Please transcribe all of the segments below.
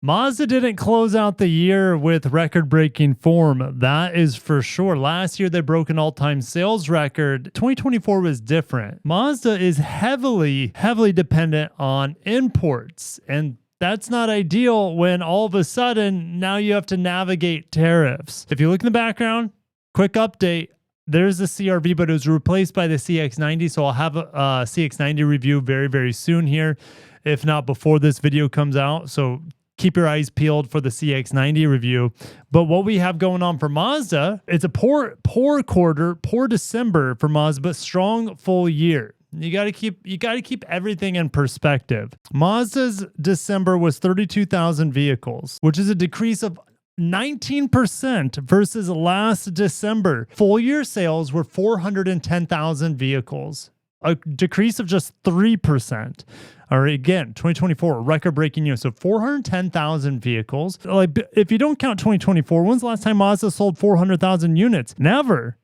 Mazda didn't close out the year with record-breaking form. That is for sure. Last year, they broke an all-time sales record. 2024 was different. Mazda is heavily dependent on imports, and that's not ideal when all of a sudden now you have to navigate tariffs. If you look in the background, quick update. There's the CRV, but it was replaced by the CX-90. So I'll have a CX-90 review very, very soon here, if not before this video comes out. So keep your eyes peeled for the CX-90 review. But what we have going on for Mazda, it's a poor quarter, poor December for Mazda, but strong full year. You got to keep everything in perspective. Mazda's December was 32,000 vehicles, which is a decrease of 19% versus last December. Full year sales were 410,000 vehicles, a decrease of just 3%. All right, again, 2024, record-breaking year. So 410,000 vehicles. Like, if you don't count 2024, when's the last time Mazda sold 400,000 units? Never.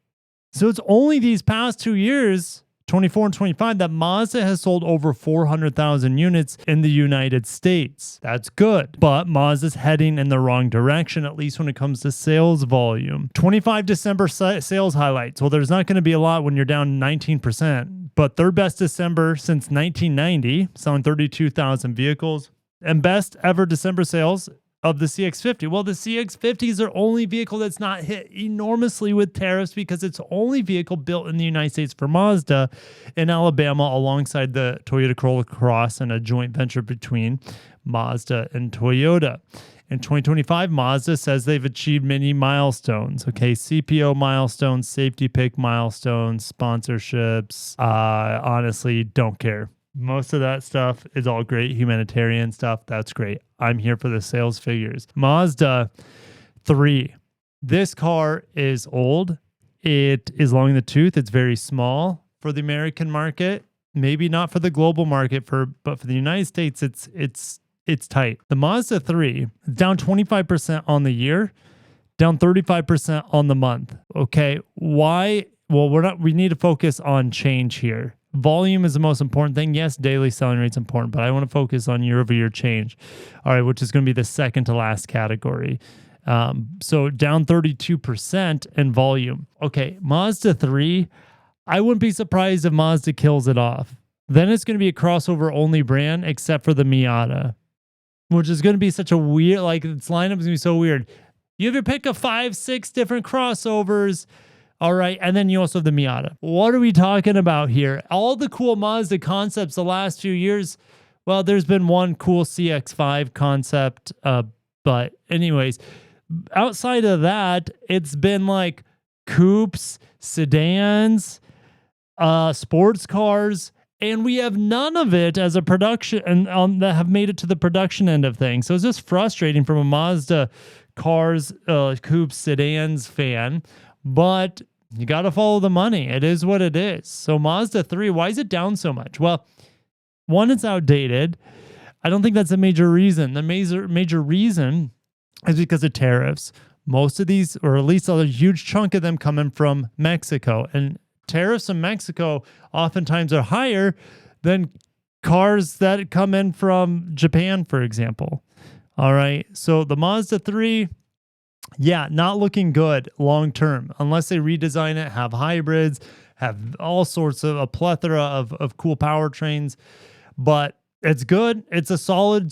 So it's only these past 2 years, 24 and 25, that Mazda has sold over 400,000 units in the United States. That's good, but Mazda's heading in the wrong direction, at least when it comes to sales volume. 25 December sales highlights. Well, there's not going to be a lot when you're down 19%, but third best December since 1990, selling 32,000 vehicles, and best ever December sales of the CX-50. Well, the CX-50 is their only vehicle that's not hit enormously with tariffs because it's the only vehicle built in the United States for Mazda in Alabama alongside the Toyota Corolla Cross and a joint venture between Mazda and Toyota. In 2025, Mazda says they've achieved many milestones. Okay, CPO milestones, safety pick milestones, sponsorships. Honestly, don't care. Most of that stuff is all great humanitarian stuff. That's great. I'm here for the sales figures. Mazda 3. This car is old. It is long in the tooth. It's very small for the American market. Maybe not for the global market, but for the United States, it's tight. The Mazda 3 is down 25% on the year, down 35% on the month. Okay, why? Well, we need to focus on change here. Volume is the most important thing. Yes, daily selling rate is important, but I want to focus on year-over-year change. All right, which is going to be the second to last category. So down 32% in volume. Okay, Mazda 3, I wouldn't be surprised if Mazda kills it off. Then it's going to be a crossover-only brand, except for the Miata, which is going to be such a weird, like, its lineup is going to be so weird. You have your pick of 5-6 different crossovers. All right, and then you also have the Miata. What are we talking about here? All the cool Mazda concepts the last few years, well, there's been one cool CX-5 concept, but anyways, outside of that, it's been like coupes, sedans, sports cars, and we have none of it as a production and that have made it to the production end of things. So it's just frustrating from a Mazda cars, coupes, sedans fan. But you got to follow the money. It is what it is. So Mazda 3, why is it down so much? Well, one, it's outdated. I don't think that's a major reason. The major reason is because of tariffs. Most of these, or at least a huge chunk of them, coming from Mexico. And tariffs in Mexico oftentimes are higher than cars that come in from Japan, for example. All right. So the Mazda 3... yeah, not looking good long term unless they redesign it, have hybrids, have all sorts of a plethora of cool powertrains. But it's good. It's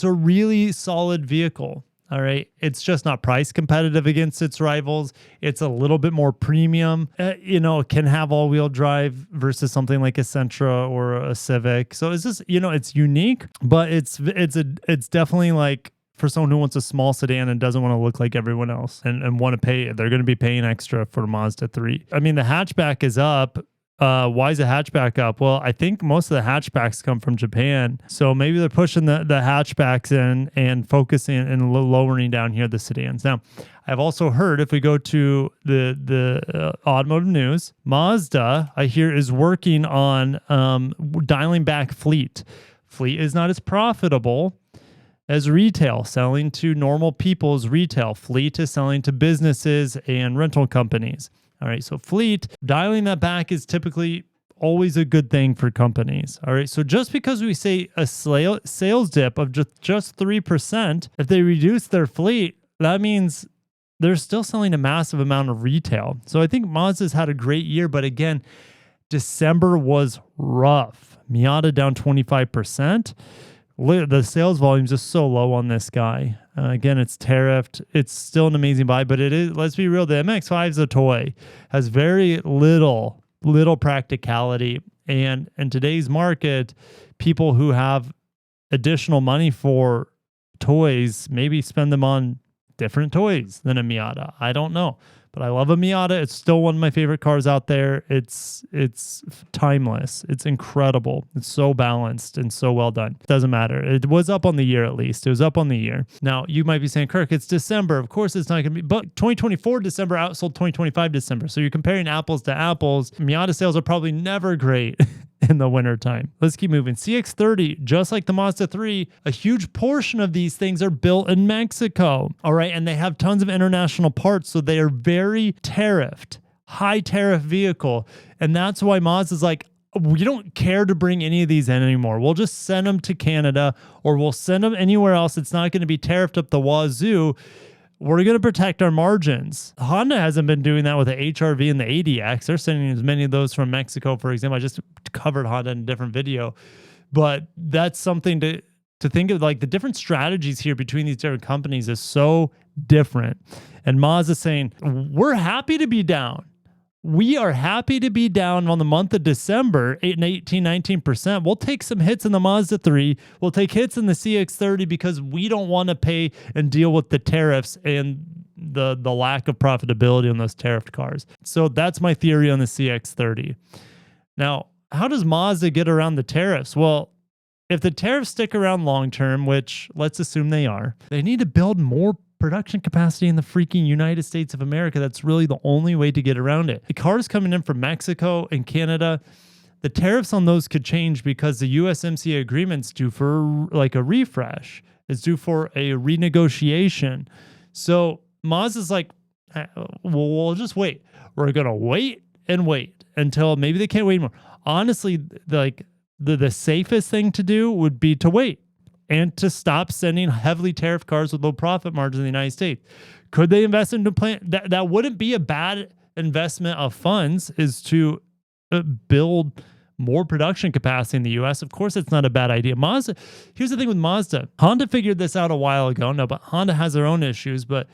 a really solid vehicle. All right. It's just not price competitive against its rivals. It's a little bit more premium. It can have all-wheel drive versus something like a Sentra or a Civic. So it's just, it's unique, but it's definitely like, for someone who wants a small sedan and doesn't want to look like everyone else and want to pay, they're going to be paying extra for Mazda 3. I mean, the hatchback is up. Why is the hatchback up? Well, I think most of the hatchbacks come from Japan. So maybe they're pushing the hatchbacks in and focusing and lowering down here the sedans. Now, I've also heard, if we go to the automotive news, Mazda, I hear, is working on dialing back fleet. Fleet is not as profitable as retail. Selling to normal people is retail. Fleet is selling to businesses and rental companies. All right, so fleet, dialing that back is typically always a good thing for companies. All right. So just because we say a sales dip of just 3%, if they reduce their fleet, that means they're still selling a massive amount of retail. So I think Mazda's had a great year, but again, December was rough. Miata down 25%. The sales volume is just so low on this guy. Again, it's tariffed. It's still an amazing buy, but it is, let's be real, the MX-5 is a toy. Has very little practicality. And in today's market, people who have additional money for toys maybe spend them on different toys than a Miata. I don't know, but I love a Miata. It's still one of my favorite cars out there. It's timeless. It's incredible. It's so balanced and so well done. Doesn't matter. It was up on the year at least. It was up on the year. Now, you might be saying, Kirk, it's December. Of course it's not going to be, but 2024 December outsold 2025 December. So you're comparing apples to apples. Miata sales are probably never great in the wintertime. Let's keep moving. CX-30, just like the Mazda 3, a huge portion of these things are built in Mexico. All right. And they have tons of international parts. So they are very tariffed, high tariff vehicle. And that's why Mazda's like, we don't care to bring any of these in anymore. We'll just send them to Canada or we'll send them anywhere else. It's not going to be tariffed up the wazoo. We're going to protect our margins. Honda hasn't been doing that with the HR-V and the ADX. They're sending as many of those from Mexico, for example. I just covered Honda in a different video. But that's something to think of, like the different strategies here between these different companies is so different. And Mazda saying, we're happy to be down. We are happy to be down on the month of December, 18, 19%. We'll take some hits in the Mazda 3. We'll take hits in the CX-30 because we don't want to pay and deal with the tariffs and the lack of profitability on those tariffed cars. So that's my theory on the CX-30. Now, how does Mazda get around the tariffs? Well, if the tariffs stick around long term, which let's assume they are, they need to build more production capacity in the freaking United States of America. That's really the only way to get around it. The cars coming in from Mexico and Canada, the tariffs on those could change because the USMCA agreement's due for like a refresh. It's due for a renegotiation. So Mazda's like, we'll just wait. We're going to wait and wait until maybe they can't wait anymore. Honestly, like the safest thing to do would be to wait and to stop sending heavily tariffed cars with low profit margins in the United States. Could they invest into a plant? That wouldn't be a bad investment of funds, is to build more production capacity in the U.S. Of course, it's not a bad idea. Mazda, here's the thing with Mazda. Honda figured this out a while ago. No, but Honda has their own issues. But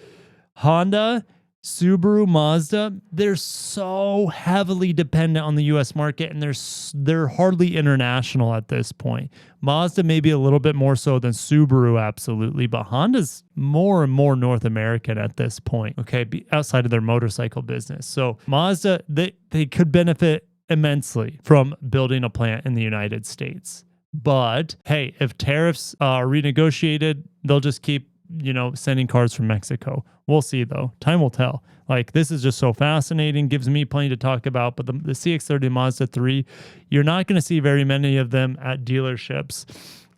Honda, Subaru, Mazda, they're so heavily dependent on the U.S. market, and they're hardly international at this point. Mazda maybe a little bit more so than Subaru, absolutely, but Honda's more and more North American at this point, okay, outside of their motorcycle business. So Mazda, they could benefit immensely from building a plant in the United States. But hey, if tariffs are renegotiated, they'll just keep sending cars from Mexico. We'll see though. Time will tell. Like, this is just so fascinating. Gives me plenty to talk about. But the CX-30 Mazda 3, you're not going to see very many of them at dealerships.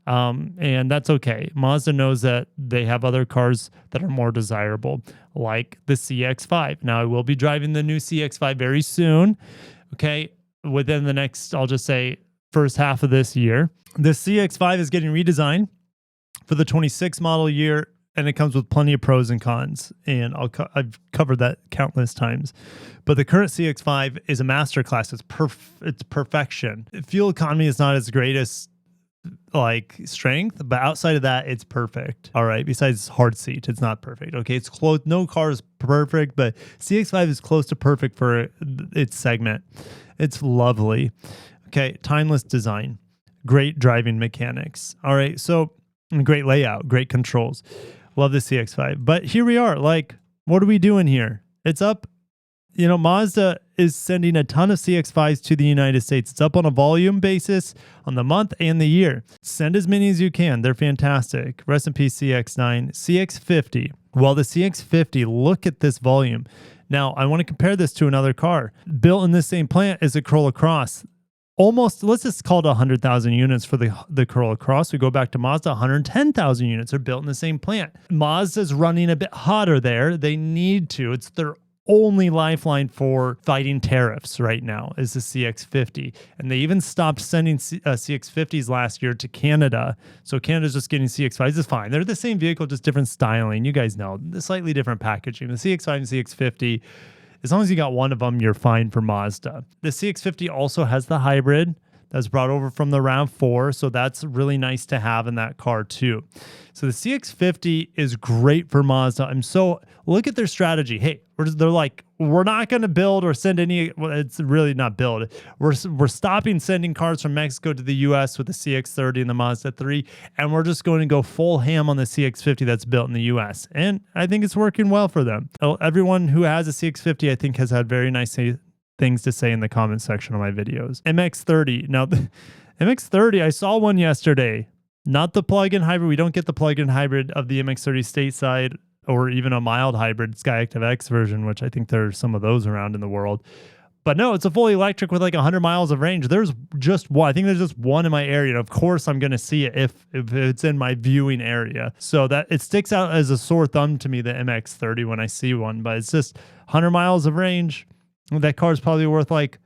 And that's okay. Mazda knows that they have other cars that are more desirable, like the CX-5. Now, I will be driving the new CX-5 very soon. Okay. Within the next, I'll just say, first half of this year. The CX-5 is getting redesigned for the 26 model year, and it comes with plenty of pros and cons, and I've covered that countless times. But the current CX-5 is a masterclass. It's perfection. Fuel economy is not as great as like strength, but outside of that, it's perfect. All right. Besides hard seat, it's not perfect. Okay. It's close. No car is perfect, but CX-5 is close to perfect for its segment. It's lovely. Okay. Timeless design, great driving mechanics. All right. So great layout, great controls. Love the CX-5. But here we are. Like, what are we doing here? It's up. Mazda is sending a ton of CX-5s to the United States. It's up on a volume basis on the month and the year. Send as many as you can. They're fantastic. Rest in peace, CX-9. CX-50. Well, the CX-50, look at this volume. Now, I want to compare this to another car. Built in the same plant as the Corolla Cross. Almost, let's just call it 100,000 units for the Corolla Cross. We go back to Mazda, 110,000 units are built in the same plant. Mazda's running a bit hotter there. They need to. It's their only lifeline for fighting tariffs right now is the CX-50. And they even stopped sending CX-50s last year to Canada. So Canada's just getting CX-5s. It's fine. They're the same vehicle, just different styling. You guys know, the slightly different packaging. The CX-5 and CX-50, as long as you got one of them, you're fine for Mazda. The CX-50 also has the hybrid that's brought over from the RAV4, so that's really nice to have in that car too. So the CX-50 is great for Mazda. Look at their strategy. Hey, they're like, we're not going to build or send any, well, it's really not build. We're stopping sending cars from Mexico to the US with the CX-30 and the Mazda 3, and we're just going to go full ham on the CX-50 that's built in the US. And I think it's working well for them. Everyone who has a CX-50, I think, has had very nice things to say in the comment section of my videos. MX-30. Now, the MX-30, I saw one yesterday. Not the plug-in hybrid. We don't get the plug-in hybrid of the MX-30 stateside or even a mild hybrid Skyactiv X version, which I think there's some of those around in the world. But no, it's a fully electric with like 100 miles of range. There's just one. I think there's just one in my area. And of course, I'm going to see it if it's in my viewing area. So that it sticks out as a sore thumb to me, the MX-30, when I see one. But it's just 100 miles of range. That car is probably worth like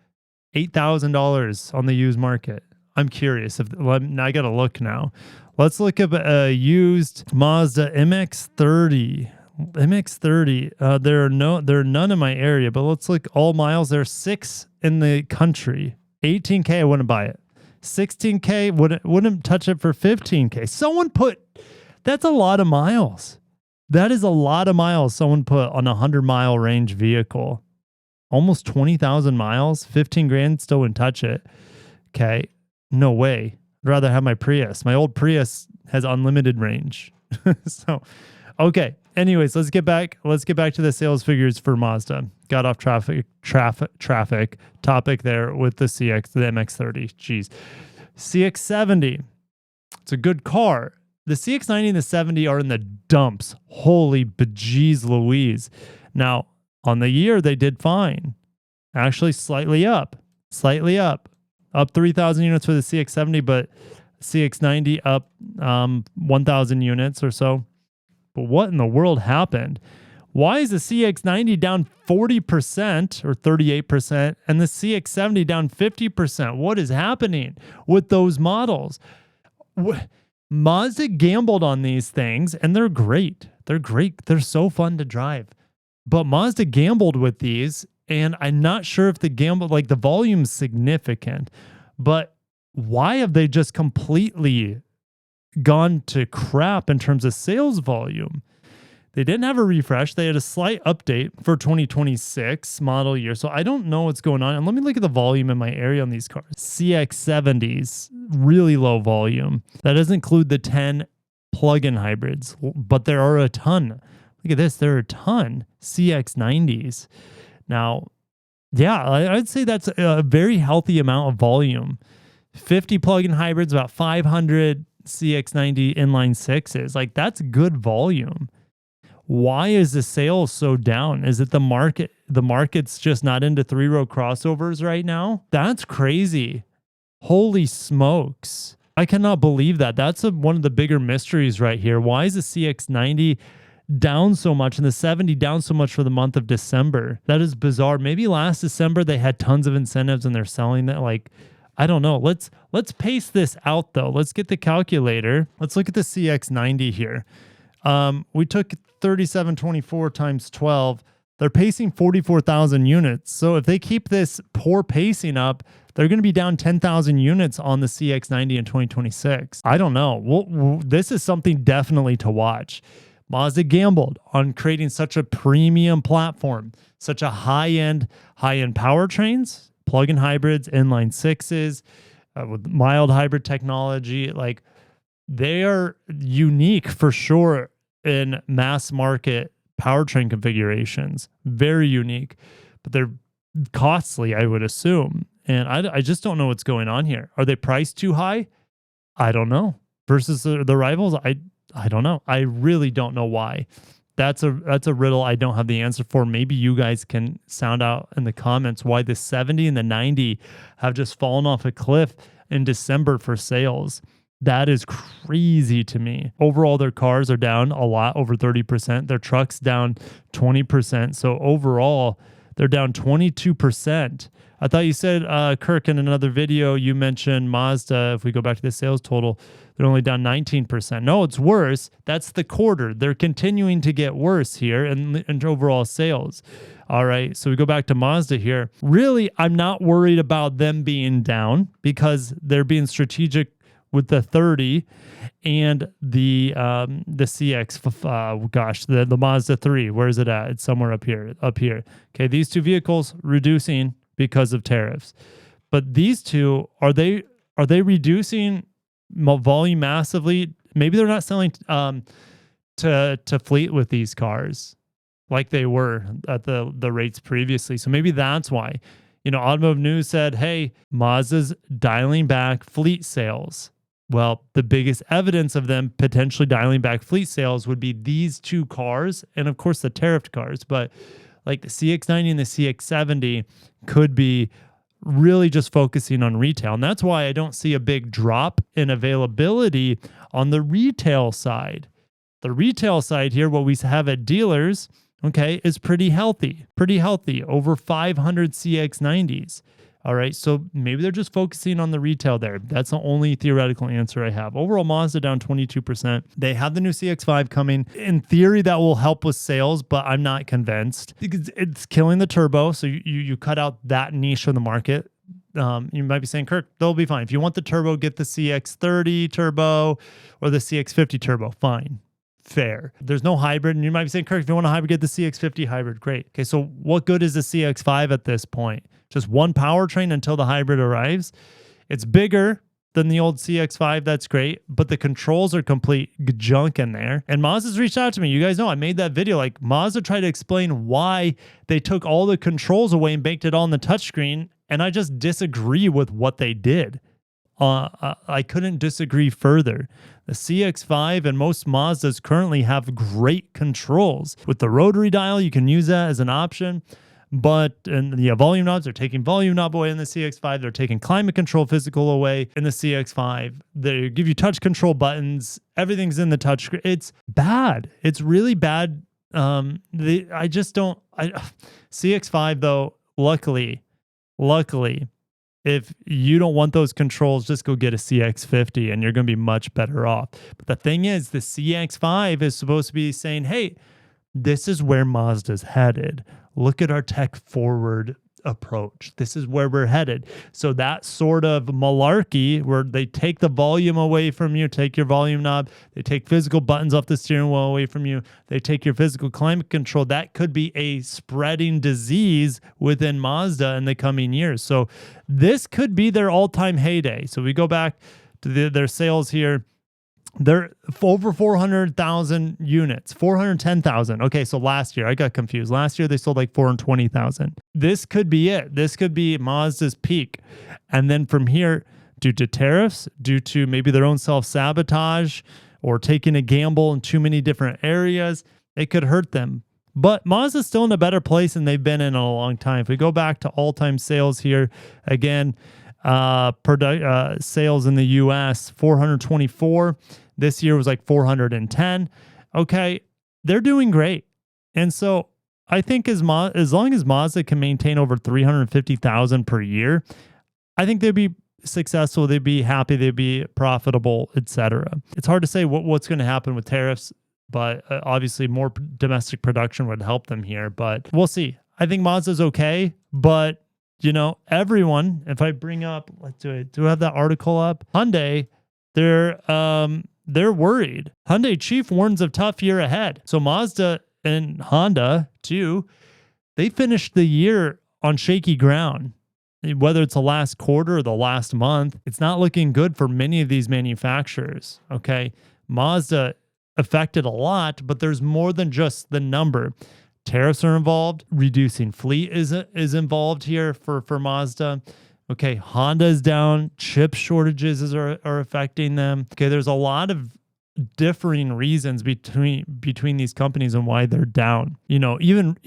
$8,000 on the used market. I'm curious. I got to look now. Let's look up a used Mazda MX-30. MX-30. There are none in my area, but let's look all miles. There are 6 in the country. 18K, I wouldn't buy it. 16K, wouldn't touch it for 15K. That's a lot of miles. That is a lot of miles someone put on a 100-mile range vehicle. Almost 20,000 miles, 15 grand, still wouldn't touch it. Okay, no way. I'd rather have my Prius. My old Prius has unlimited range. So, okay. Anyways, let's get back to the sales figures for Mazda. Got off traffic topic there with the the MX-30. Jeez. CX-70. It's a good car. The CX-90 and the 70 are in the dumps. Holy bejeez Louise. Now, on the year, they did fine. Actually, slightly up. Up 3,000 units for the CX-70, but CX-90 up 1,000 units or so. But what in the world happened? Why is the CX-90 down 40% or 38% and the CX-70 down 50%? What is happening with those models? Mazda gambled on these things, and they're great. They're so fun to drive. But Mazda gambled with these, and I'm not sure if the gamble, like the volume's significant, but why have they just completely gone to crap in terms of sales volume? They didn't have a refresh. They had a slight update for 2026 model year. So I don't know what's going on. And let me look at the volume in my area on these cars. CX-70s, really low volume. That doesn't include the 10 plug-in hybrids, but there are a ton. Look at this. There are a ton. CX-90s. Now, yeah, I'd say that's a very healthy amount of volume. 50 plug-in hybrids, about 500 CX-90 inline 6s. Like, that's good volume. Why is the sales so down? Is it the market? The market's just not into 3-row crossovers right now? That's crazy. Holy smokes. I cannot believe that. That's one of the bigger mysteries right here. Why is the CX-90 down so much and the 70 down so much for the month of December? That is bizarre. Maybe last December they had tons of incentives and they're selling that. Like, I don't know. Let's pace this out though. Let's get the calculator. Let's look at the CX-90 here. We took 3724 times 12. They're pacing 44,000 units. So if they keep this poor pacing up, they're going to be down 10,000 units on the CX-90 in 2026. I don't know. This is something definitely to watch. Mazda gambled on creating such a premium platform, such a high-end powertrains, plug-in hybrids, inline 6s, with mild hybrid technology. Like, they are unique for sure in mass market powertrain configurations. Very unique, but they're costly, I would assume. And I just don't know what's going on here. Are they priced too high? I don't know. Versus the rivals, I don't know. I really don't know why. That's a riddle I don't have the answer for. Maybe you guys can sound out in the comments why the 70 and the 90 have just fallen off a cliff in December for sales. That is crazy to me. Overall, their cars are down a lot, over 30%. Their trucks down 20%. So overall, they're down 22%. I thought you said, Kirk, in another video, you mentioned Mazda. If we go back to the sales total, they're only down 19%. No, it's worse. That's the quarter. They're continuing to get worse here in overall sales. All right, so we go back to Mazda here. Really, I'm not worried about them being down because they're being strategic with the 30 and the CX, the Mazda 3. Where is it at? It's somewhere up here. Okay, these two vehicles reducing because of tariffs. But these two, are they reducing volume massively? Maybe they're not selling to fleet with these cars like they were at the rates previously. So maybe that's why. Automotive News said, hey, Mazda's dialing back fleet sales. Well, the biggest evidence of them potentially dialing back fleet sales would be these two cars and, of course, the tariffed cars. But like the CX-90 and the CX-70 could be really just focusing on retail. And that's why I don't see a big drop in availability on the retail side. The retail side here, what we have at dealers, okay, is pretty healthy, over 500 CX-90s. All right, so maybe they're just focusing on the retail there. That's the only theoretical answer I have. Overall, Mazda down 22%. They have the new CX-5 coming. In theory, that will help with sales, but I'm not convinced. It's killing the turbo, so you cut out that niche from the market. You might be saying, Kirk, they'll be fine. If you want the turbo, get the CX-30 turbo or the CX-50 turbo. Fine. Fair. There's no hybrid, and you might be saying, Kirk, if you want a hybrid, get the CX-50 hybrid. Great. Okay, so what good is the CX-5 at this point? Just one powertrain until the hybrid arrives. It's bigger than the old CX-5. That's great, but the controls are complete junk in there. And Mazda's reached out to me. You guys know I made that video. Like, Mazda tried to explain why they took all the controls away and baked it all on the touchscreen, and I just disagree with what they did. I couldn't disagree further. The CX-5 and most Mazdas currently have great controls. With the rotary dial, you can use that as an option. But volume knobs, they're taking volume knob away in the CX-5. They're taking climate control physical away in the CX-5. They give you touch control buttons. Everything's in the touch screen. It's bad. It's really bad. CX-5 though, luckily, if you don't want those controls, just go get a CX-50 and you're going to be much better off. But the thing is, the CX-5 is supposed to be saying, hey, this is where Mazda's headed. Look at our tech forward approach. This is where we're headed. So that sort of malarkey where they take the volume away from you, take your volume knob, they take physical buttons off the steering wheel away from you, they take your physical climate control, that could be a spreading disease within Mazda in the coming years. So this could be their all-time heyday. So we go back to their sales here. They're over 400,000 units, 410,000. Okay, so last year, I got confused. Last year, they sold like 420,000. This could be it. This could be Mazda's peak. And then from here, due to tariffs, due to maybe their own self-sabotage or taking a gamble in too many different areas, it could hurt them. But Mazda's still in a better place than they've been in a long time. If we go back to all-time sales here, again, sales in the U.S., 424. This year was like 410. Okay, they're doing great. And so I think as long as Mazda can maintain over 350,000 per year, I think they'd be successful, they'd be happy, they'd be profitable, etc. It's hard to say what's going to happen with tariffs, but obviously more domestic production would help them here. But we'll see. I think Mazda's okay, but everyone, if I bring up, do I have that article up? Hyundai, they're worried. Hyundai chief warns of tough year ahead. So Mazda and Honda too, they finished the year on shaky ground. Whether it's the last quarter or the last month, it's not looking good for many of these manufacturers. Okay. Mazda affected a lot, but there's more than just the number. Tariffs are involved. Reducing fleet is involved here for Mazda. Okay, Honda is down. Chip shortages are affecting them. Okay, there's a lot of differing reasons between these companies and why they're down. Even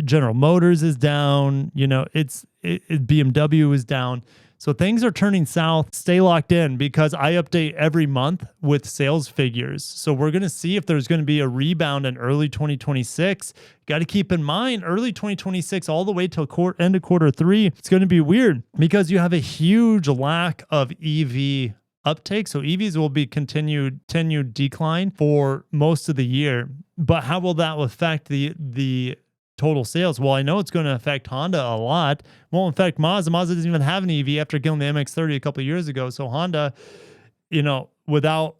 General Motors is down. It's BMW is down. So things are turning south. Stay locked in because I update every month with sales figures. So we're going to see if there's going to be a rebound in early 2026. Got to keep in mind early 2026 all the way till end of quarter three. It's going to be weird because you have a huge lack of EV uptake. So EVs will be continued decline for most of the year. But how will that affect the total sales? Well, I know it's going to affect Honda a lot. Won't affect Mazda. Mazda doesn't even have an EV after killing the MX-30 a couple of years ago. So Honda, without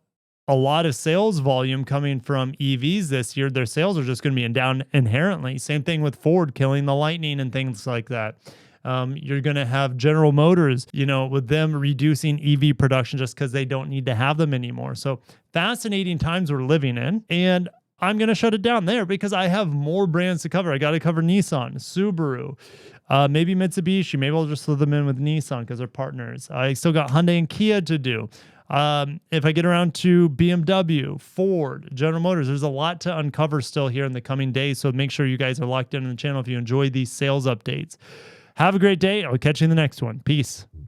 a lot of sales volume coming from EVs this year, their sales are just going to be down inherently. Same thing with Ford killing the Lightning and things like that. You're going to have General Motors, with them reducing EV production just because they don't need to have them anymore. So fascinating times we're living in. And I'm going to shut it down there because I have more brands to cover. I got to cover Nissan, Subaru, maybe Mitsubishi. Maybe I'll just throw them in with Nissan because they're partners. I still got Hyundai and Kia to do. If I get around to BMW, Ford, General Motors, there's a lot to uncover still here in the coming days. So make sure you guys are locked in on the channel if you enjoy these sales updates. Have a great day. I'll catch you in the next one. Peace.